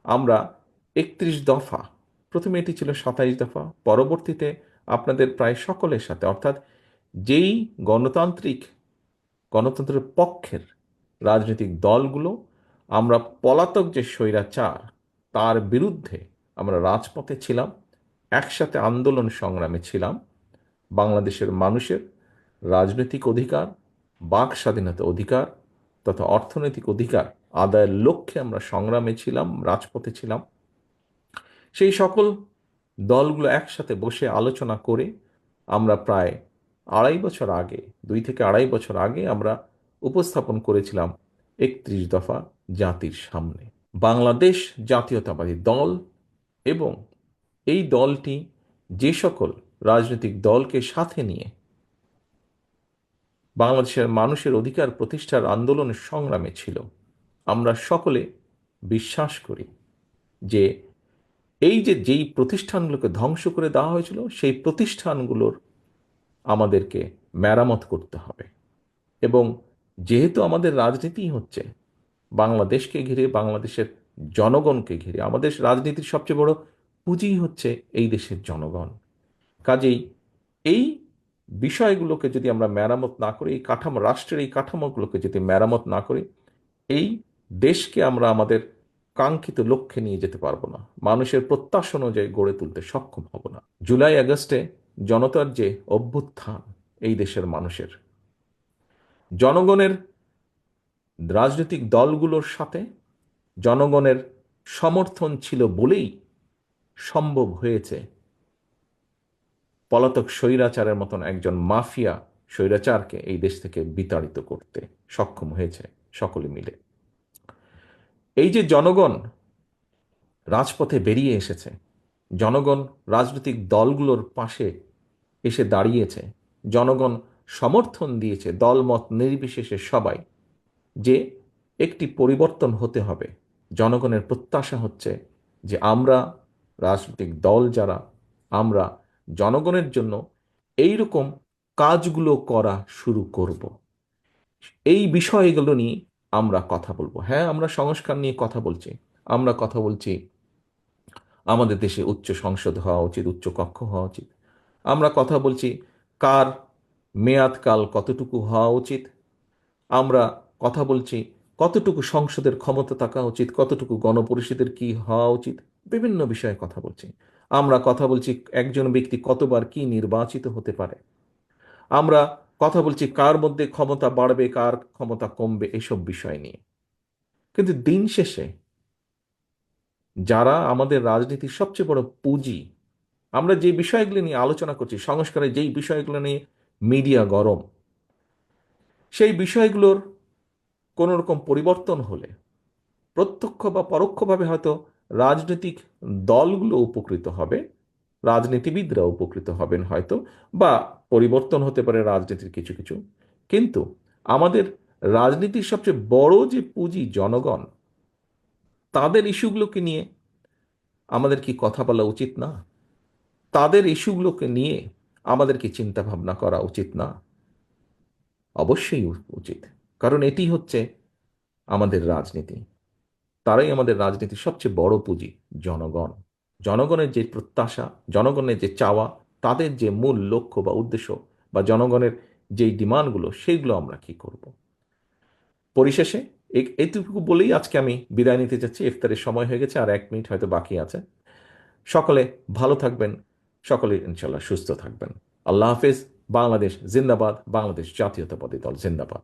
আমরা ৩১ দফা, প্রথমে এটি ছিল ২৭ দফা, পরবর্তীতে আপনাদের প্রায় সকলের সাথে, অর্থাৎ যেই গণতান্ত্রিক গণতন্ত্রের পক্ষের রাজনৈতিক দলগুলো, আমরা পলাতক যে স্বৈরাচার তার বিরুদ্ধে আমরা রাজপথে ছিলাম, একসাথে আন্দোলন সংগ্রামে ছিলাম। বাংলাদেশের মানুষের রাজনৈতিক অধিকার, বাক স্বাধীনতা অধিকার তথা অর্থনৈতিক অধিকার আদায়ের লক্ষ্যে আমরা সংগ্রামে ছিলাম, রাজপথে ছিলাম। সেই সকল দলগুলো একসাথে বসে আলোচনা করে আমরা প্রায় ২.৫ বছর আগে, ২ থেকে ২.৫ বছর আগে আমরা উপস্থাপন করেছিলাম ৩১ দফা জাতির সামনে। বাংলাদেশ জাতীয়তাবাদী দল এবং এই দলটি যে সকল রাজনৈতিক দলকে সাথে নিয়ে বাংলাদেশের মানুষের অধিকার প্রতিষ্ঠার আন্দোলনের সংগ্রামে ছিল, আমরা সকলে বিশ্বাস করি যে এই যে যেই প্রতিষ্ঠানগুলোকে ধ্বংস করে দেওয়া হয়েছিল সেই প্রতিষ্ঠানগুলোর আমাদেরকে মেরামত করতে হবে। এবং যেহেতু আমাদের রাজনীতি হচ্ছে বাংলাদেশকে ঘিরে, বাংলাদেশের জনগণকে ঘিরে, আমাদের রাজনীতির সবচেয়ে বড় পুঁজি হচ্ছে এই দেশের জনগণ। কাজেই এই বিষয়গুলোকে যদি আমরা মেরামত না করি, এই কাঠামো, রাষ্ট্রের এই কাঠামোগুলোকে যদি মেরামত না করি, এই দেশকে আমরা আমাদের কাঙ্ক্ষিত লক্ষ্যে নিয়ে যেতে পারবো না, মানুষের প্রত্যাশা অনুযায়ী গড়ে তুলতে সক্ষম হব না। জুলাই আগস্টে জনতার যে অভ্যুত্থান, এই দেশের মানুষের, জনগণের রাজনৈতিক দলগুলোর সাথে জনগণের সমর্থন ছিল বলেই সম্ভব হয়েছে পলাতক স্বৈরাচারের মতন একজন মাফিয়া স্বৈরাচারকে এই দেশ থেকে বিতাড়িত করতে সক্ষম হয়েছে সকলে মিলে। এই যে জনগণ রাজপথে বেরিয়ে এসেছে, জনগণ রাজনৈতিক দলগুলোর পাশে এসে দাঁড়িয়েছে, জনগণ সমর্থন দিয়েছে দলমত নির্বিশেষে সবাই, যে একটি পরিবর্তন হতে হবে। জনগণের প্রত্যাশা হচ্ছে যে আমরা রাজনৈতিক দল যারা, আমরা জনগণের জন্য এই রকম কাজগুলো করা শুরু করব। এই বিষয়গুলো নিয়ে আমরা কথা বলবো। হ্যাঁ, আমরা সংস্কার নিয়ে কথা বলছি, আমরা কথা বলছি আমাদের দেশে উচ্চ সংসদ হওয়া উচিত, উচ্চ কক্ষ হওয়া উচিত। আমরা কথা বলছি কার মেয়াদকাল কতটুকু হওয়া উচিত। আমরা কথা বলছি কতটুকু সংসদের ক্ষমতা থাকা উচিত, কতটুকু গণপরিষদের কি হওয়া উচিত, বিভিন্ন বিষয়ে কথা বলছি। আমরা কথা বলছি একজন ব্যক্তি কতবার কি নির্বাচিত হতে পারে। আমরা কথা বলছি কার মধ্যে ক্ষমতা বাড়বে, কার ক্ষমতা কমবে, এসব বিষয় নিয়ে। কিন্তু দিন শেষে যারা আমাদের রাজনীতির সবচেয়ে বড় পুঁজি, আমরা যে বিষয়গুলো নিয়ে আলোচনা করছি, সংস্কারের যেই বিষয়গুলো নিয়ে মিডিয়া গরম, সেই বিষয়গুলোর কোনো রকম পরিবর্তন হলে প্রত্যক্ষ বা পরোক্ষভাবে হয়তো রাজনৈতিক দলগুলো উপকৃত হবে, রাজনীতিবিদরা উপকৃত হবেন হয়তো, বা পরিবর্তন হতে পারে রাজনীতির কিছু কিছু। কিন্তু আমাদের রাজনীতির সবচেয়ে বড় যে পুঁজি জনগণ, তাদের ইস্যুগুলোকে নিয়ে আমাদের কি কথা বলা উচিত না? তাদের ইস্যুগুলোকে নিয়ে আমাদের কি চিন্তা ভাবনা করা উচিত না? অবশ্যই উচিত। কারণ এটি হচ্ছে আমাদের রাজনীতি, তারাই আমাদের রাজনীতির সবচেয়ে বড় পুঁজি, জনগণ। জনগণের যে প্রত্যাশা, জনগণের যে চাওয়া, তাদের যে মূল লক্ষ্য বা উদ্দেশ্য, বা জনগণের যেই ডিমান্ডগুলো, সেইগুলো আমরা কি করব। পরিশেষে এইটুকু বলেই আজকে আমি বিদায় নিতে চাচ্ছি। ইফতারের সময় হয়ে গেছে, আর 1 মিনিট হয়তো বাকি আছে। সকলে ভালো থাকবেন, সকলে ইনশাল্লাহ সুস্থ থাকবেন। আল্লাহ হাফেজ। বাংলাদেশ জিন্দাবাদ, বাংলাদেশ জাতীয়তাবাদী দল জিন্দাবাদ।